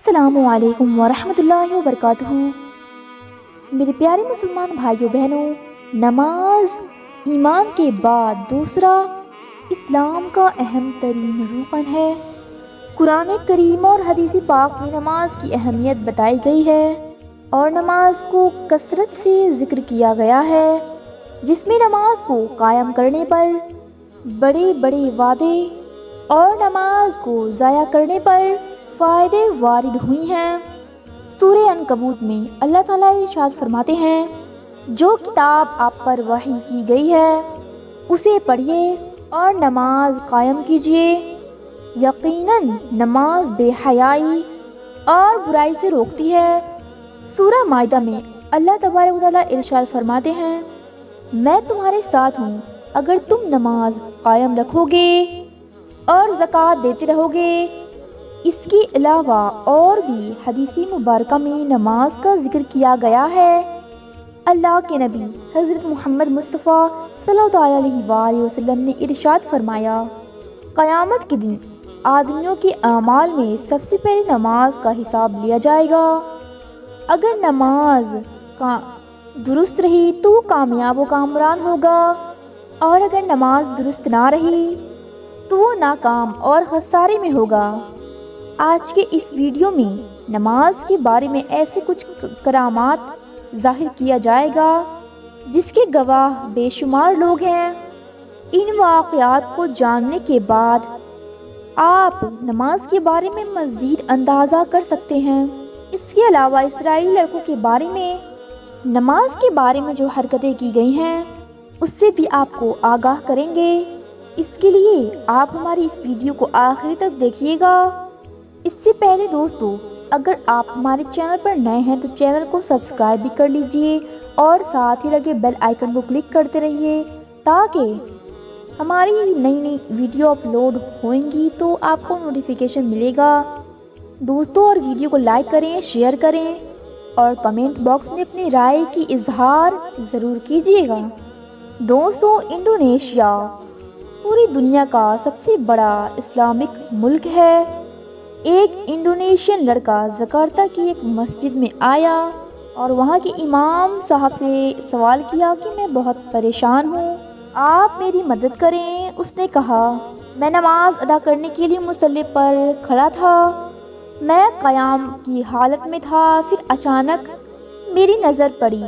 السلام علیکم ورحمۃ اللہ وبرکاتہ۔ میرے پیارے مسلمان بھائیوں بہنوں، نماز ایمان کے بعد دوسرا اسلام کا اہم ترین رکن ہے۔ قرآن کریم اور حدیث پاک میں نماز کی اہمیت بتائی گئی ہے اور نماز کو کثرت سے ذکر کیا گیا ہے، جس میں نماز کو قائم کرنے پر بڑے بڑے وعدے اور نماز کو ضائع کرنے پر فائدے وارد ہوئی ہیں۔ سورہ عنکبوت میں اللہ تعالیٰ ارشاد فرماتے ہیں، جو کتاب آپ پر وحی کی گئی ہے اسے پڑھیے اور نماز قائم کیجیے، یقیناً نماز بے حیائی اور برائی سے روکتی ہے۔ سورہ مائدہ میں اللہ تبارک و تعالیٰ ارشاد فرماتے ہیں، میں تمہارے ساتھ ہوں اگر تم نماز قائم رکھو گے اور زکوٰۃ دیتے رہو گے۔ اس کے علاوہ اور بھی حدیث مبارکہ میں نماز کا ذکر کیا گیا ہے۔ اللہ کے نبی حضرت محمد مصطفیٰ صلی اللہ علیہ وآلہ وسلم نے ارشاد فرمایا، قیامت کے دن آدمیوں کے اعمال میں سب سے پہلے نماز کا حساب لیا جائے گا۔ اگر نماز کا درست رہی تو وہ کامیاب و کامران ہوگا، اور اگر نماز درست نہ رہی تو وہ ناکام اور خسارے میں ہوگا۔ آج کے اس ویڈیو میں نماز کے بارے میں ایسے کچھ کرامات ظاہر کیا جائے گا جس کے گواہ بے شمار لوگ ہیں۔ ان واقعات کو جاننے کے بعد آپ نماز کے بارے میں مزید اندازہ کر سکتے ہیں۔ اس کے علاوہ اسرائیلی لڑکوں کے بارے میں نماز کے بارے میں جو حرکتیں کی گئی ہیں اس سے بھی آپ کو آگاہ کریں گے۔ اس کے لیے آپ ہماری اس ویڈیو کو آخری تک دیکھیے گا۔ اس سے پہلے دوستو، اگر آپ ہمارے چینل پر نئے ہیں تو چینل کو سبسکرائب بھی کر لیجئے اور ساتھ ہی لگے بیل آئیکن کو کلک کرتے رہیے تاکہ ہماری نئی نئی ویڈیو اپلوڈ ہوئیں گی تو آپ کو نوٹیفیکیشن ملے گا۔ دوستو، اور ویڈیو کو لائک کریں، شیئر کریں اور کمنٹ باکس میں اپنی رائے کی اظہار ضرور کیجیے گا۔ دوستو، انڈونیشیا پوری دنیا کا سب سے بڑا اسلامک ملک ہے۔ ایک انڈونیشین لڑکا جکارتا کی ایک مسجد میں آیا اور وہاں کے امام صاحب سے سوال کیا کہ میں بہت پریشان ہوں، آپ میری مدد کریں۔ اس نے کہا، میں نماز ادا کرنے کے لیے مصلی پر کھڑا تھا، میں قیام کی حالت میں تھا، پھر اچانک میری نظر پڑی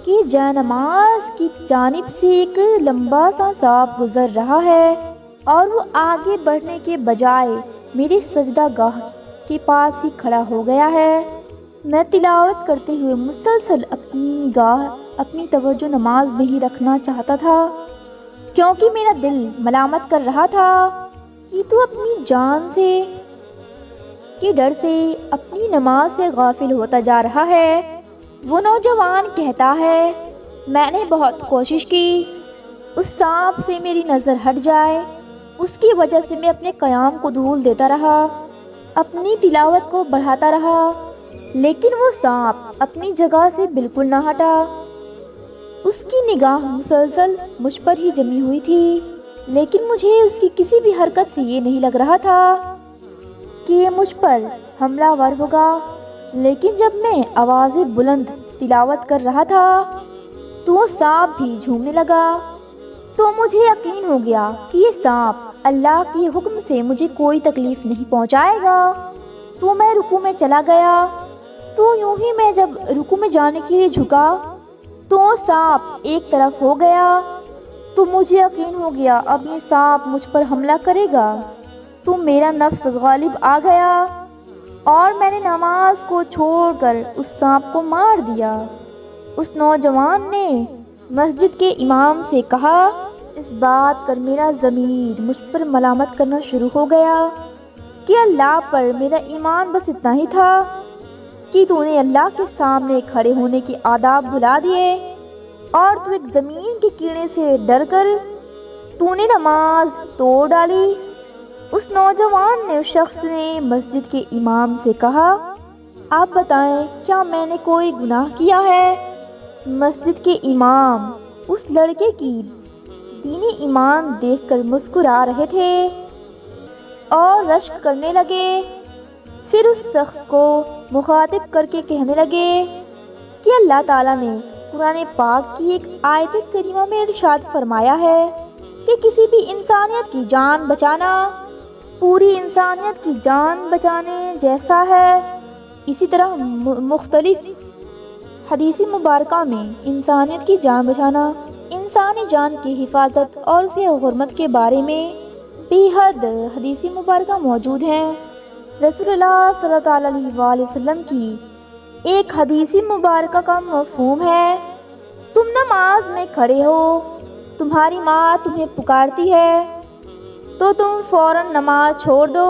کہ جائے نماز کی جانب سے ایک لمبا سا سانپ گزر رہا ہے اور وہ آگے بڑھنے کے بجائے میرے سجدہ گاہ کے پاس ہی کھڑا ہو گیا ہے۔ میں تلاوت کرتے ہوئے مسلسل اپنی نگاہ، اپنی توجہ نماز میں ہی رکھنا چاہتا تھا، کیونکہ میرا دل ملامت کر رہا تھا کہ تو اپنی جان سے کے ڈر سے اپنی نماز سے غافل ہوتا جا رہا ہے۔ وہ نوجوان کہتا ہے، میں نے بہت کوشش کی اس سانپ سے میری نظر ہٹ جائے، اس کی وجہ سے میں اپنے قیام کو دھول دیتا رہا، اپنی تلاوت کو بڑھاتا رہا، لیکن وہ سانپ اپنی جگہ سے بالکل نہ ہٹا۔ اس کی نگاہ مسلسل مجھ پر ہی جمی ہوئی تھی، لیکن مجھے اس کی کسی بھی حرکت سے یہ نہیں لگ رہا تھا کہ یہ مجھ پر حملہ ور ہوگا۔ لیکن جب میں آواز بلند تلاوت کر رہا تھا تو وہ سانپ بھی جھومنے لگا، تو مجھے یقین ہو گیا کہ یہ سانپ اللہ کے حکم سے مجھے کوئی تکلیف نہیں پہنچائے گا۔ تو میں رکوع میں چلا گیا، تو یوں ہی میں جب رکوع میں جانے کے لیے جھکا تو سانپ ایک طرف ہو گیا، تو مجھے یقین ہو گیا اب یہ سانپ مجھ پر حملہ کرے گا۔ تو میرا نفس غالب آ گیا اور میں نے نماز کو چھوڑ کر اس سانپ کو مار دیا۔ اس نوجوان نے مسجد کے امام سے کہا، اس بات کر میرا ضمیر مجھ پر ملامت کرنا شروع ہو گیا کہ اللہ پر میرا ایمان بس اتنا ہی تھا کہ تو نے اللہ کے سامنے کھڑے ہونے کے آداب بھلا دیے، اور تو ایک زمین کے کیڑے سے ڈر کر تو نے نماز توڑ ڈالی۔ اس نوجوان نے، اس شخص نے مسجد کے امام سے کہا، آپ بتائیں کیا میں نے کوئی گناہ کیا ہے؟ مسجد کے امام اس لڑکے کی دینی ایمان دیکھ کر مسکرا رہے تھے اور رشک کرنے لگے۔ پھر اس شخص کو مخاطب کر کے کہنے لگے کہ اللہ تعالیٰ نے قرآن پاک کی ایک آیت کریمہ میں ارشاد فرمایا ہے کہ کسی بھی انسانیت کی جان بچانا پوری انسانیت کی جان بچانے جیسا ہے۔ اسی طرح مختلف حدیث مبارکہ میں انسانیت کی جان بچانا، انسانی جان کی حفاظت اور اسے حرمت کے بارے میں بے حد حدیث مبارکہ موجود ہیں۔ رسول اللہ صلی اللہ علیہ وآلہ وسلم کی ایک حدیث مبارکہ کا مفہوم ہے، تم نماز میں کھڑے ہو، تمہاری ماں تمہیں پکارتی ہے تو تم فوراً نماز چھوڑ دو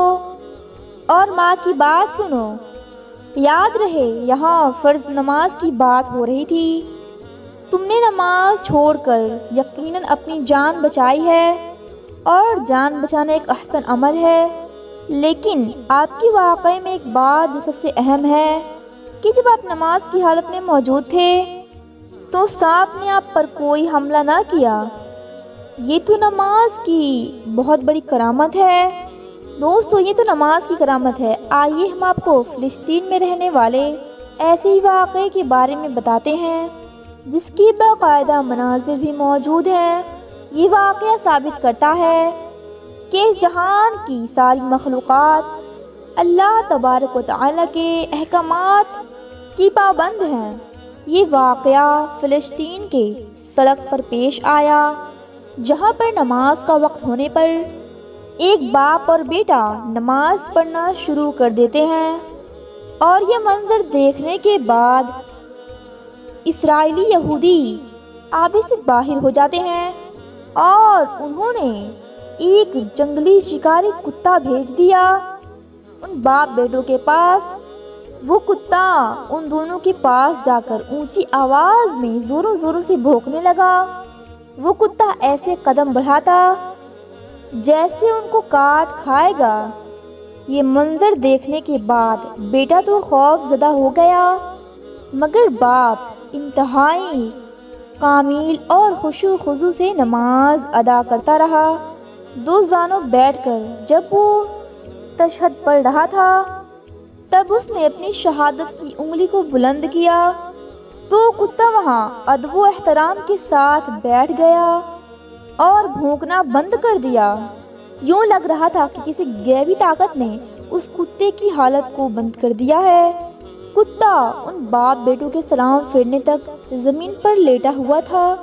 اور ماں کی بات سنو۔ یاد رہے یہاں فرض نماز کی بات ہو رہی تھی۔ تم نے نماز چھوڑ کر یقیناً اپنی جان بچائی ہے اور جان بچانا ایک احسن عمل ہے، لیکن آپ کے واقعے میں ایک بات جو سب سے اہم ہے کہ جب آپ نماز کی حالت میں موجود تھے تو سانپ نے آپ پر کوئی حملہ نہ کیا۔ یہ تو نماز کی بہت بڑی کرامت ہے دوستو، یہ تو نماز کی کرامت ہے۔ آئیے ہم آپ کو فلسطین میں رہنے والے ایسے ہی واقعے کے بارے میں بتاتے ہیں جس کی باقاعدہ مناظر بھی موجود ہیں۔ یہ واقعہ ثابت کرتا ہے کہ اس جہان کی ساری مخلوقات اللہ تبارک و تعالیٰ کے احکامات کی پابند ہیں۔ یہ واقعہ فلسطین کے سڑک پر پیش آیا جہاں پر نماز کا وقت ہونے پر ایک باپ اور بیٹا نماز پڑھنا شروع کر دیتے ہیں، اور یہ منظر دیکھنے کے بعد اسرائیلی یہودی آبے سے باہر ہو جاتے ہیں اور انہوں نے ایک جنگلی شکاری کتا بھیج دیا ان باپ بیٹوں کے پاس۔ وہ کتا ان دونوں کے پاس جا کر اونچی آواز میں زوروں زوروں سے بھونکنے لگا۔ وہ کتا ایسے قدم بڑھاتا جیسے ان کو کاٹ کھائے گا۔ یہ منظر دیکھنے کے بعد بیٹا تو خوف زدہ ہو گیا، مگر باپ انتہائی کامل اور خشوع و خضوع سے نماز ادا کرتا رہا۔ دو زانوں بیٹھ کر جب وہ تشہد پڑھ رہا تھا تب اس نے اپنی شہادت کی انگلی کو بلند کیا تو کتا وہاں ادب و احترام کے ساتھ بیٹھ گیا اور بھونکنا بند کر دیا۔ یوں لگ رہا تھا کہ کسی غیبی طاقت نے اس کتے کی حالت کو بند کر دیا ہے۔ کتا ان باپ بیٹوں کے سلام پھیرنے تک زمین پر لیٹا ہوا تھا۔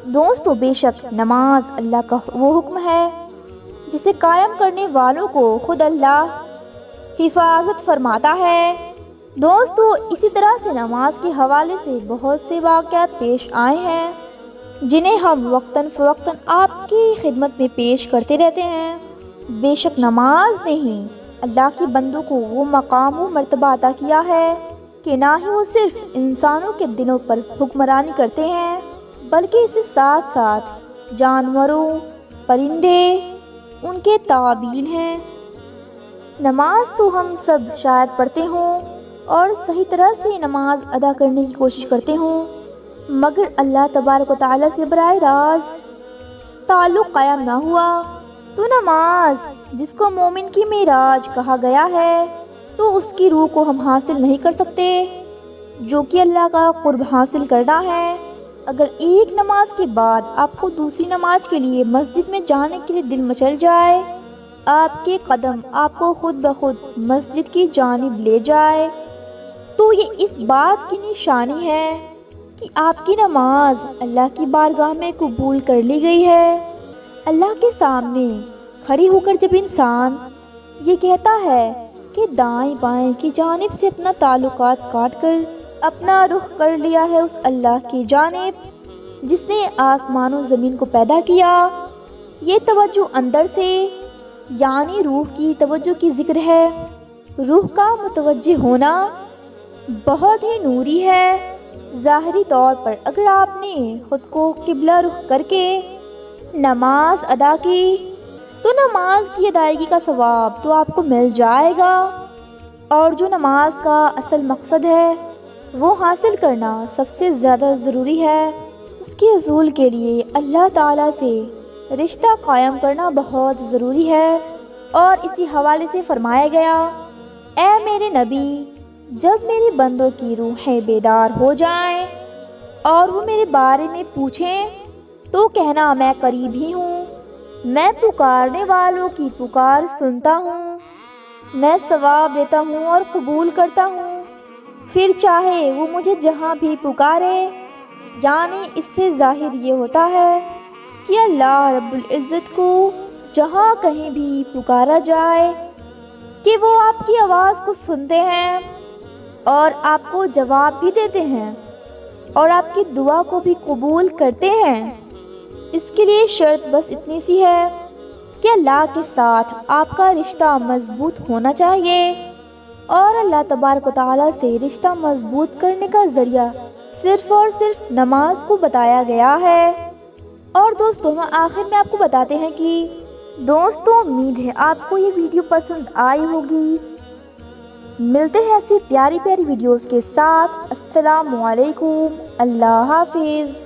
دوستو، بے شک نماز اللہ کا وہ حکم ہے جسے قائم کرنے والوں کو خود اللہ حفاظت فرماتا ہے۔ دوستو، اسی طرح سے نماز کے حوالے سے بہت سے واقعات پیش آئے ہیں جنہیں ہم وقتاً فوقتاً آپ کی خدمت میں پیش کرتے رہتے ہیں۔ بے شک نماز نے ہی اللہ کے بندوں کو وہ مقام و مرتبہ عطا کیا ہے کہ نہ ہی وہ صرف انسانوں کے دلوں پر حکمرانی کرتے ہیں بلکہ اسے ساتھ ساتھ جانوروں، پرندے ان کے تابعین ہیں۔ نماز تو ہم سب شاید پڑھتے ہوں اور صحیح طرح سے نماز ادا کرنے کی کوشش کرتے ہوں، مگر اللہ تبارک و تعالیٰ سے براہ راست تعلق قائم نہ ہوا تو نماز جس کو مومن کی معراج کہا گیا ہے تو اس کی روح کو ہم حاصل نہیں کر سکتے جو کہ اللہ کا قرب حاصل کرنا ہے۔ اگر ایک نماز کے بعد آپ کو دوسری نماز کے لیے مسجد میں جانے کے لیے دل مچل جائے، آپ کے قدم آپ کو خود بخود مسجد کی جانب لے جائے، تو یہ اس بات کی نشانی ہے کہ آپ کی نماز اللہ کی بارگاہ میں قبول کر لی گئی ہے۔ اللہ کے سامنے کھڑی ہو کر جب انسان یہ کہتا ہے کہ دائیں بائیں کی جانب سے اپنا تعلقات کاٹ کر اپنا رخ کر لیا ہے اس اللہ کی جانب جس نے آسمان و زمین کو پیدا کیا، یہ توجہ اندر سے یعنی روح کی توجہ کی ذکر ہے۔ روح کا متوجہ ہونا بہت ہی نوری ہے۔ ظاہری طور پر اگر آپ نے خود کو قبلہ رخ کر کے نماز ادا کی تو نماز کی ادائیگی کا ثواب تو آپ کو مل جائے گا، اور جو نماز کا اصل مقصد ہے وہ حاصل کرنا سب سے زیادہ ضروری ہے۔ اس کے حصول کے لیے اللہ تعالیٰ سے رشتہ قائم کرنا بہت ضروری ہے، اور اسی حوالے سے فرمایا گیا، اے میرے نبی، جب میرے بندوں کی روحیں بیدار ہو جائیں اور وہ میرے بارے میں پوچھیں تو کہنا میں قریب ہی ہوں، میں پکارنے والوں کی پکار سنتا ہوں، میں ثواب دیتا ہوں اور قبول کرتا ہوں، پھر چاہے وہ مجھے جہاں بھی پکارے۔ یعنی اس سے ظاہر یہ ہوتا ہے کہ اللہ رب العزت کو جہاں کہیں بھی پکارا جائے کہ وہ آپ کی آواز کو سنتے ہیں اور آپ کو جواب بھی دیتے ہیں اور آپ کی دعا کو بھی قبول کرتے ہیں۔ اس کے لیے شرط بس اتنی سی ہے کہ اللہ کے ساتھ آپ کا رشتہ مضبوط ہونا چاہیے، اور اللہ تبارک و تعالیٰ سے رشتہ مضبوط کرنے کا ذریعہ صرف اور صرف نماز کو بتایا گیا ہے۔ اور دوستوں، ہم آخر میں آپ کو بتاتے ہیں کہ دوستوں، امید ہے آپ کو یہ ویڈیو پسند آئی ہوگی۔ ملتے ہیں ایسی پیاری پیاری ویڈیوز کے ساتھ۔ السلام علیکم، اللہ حافظ۔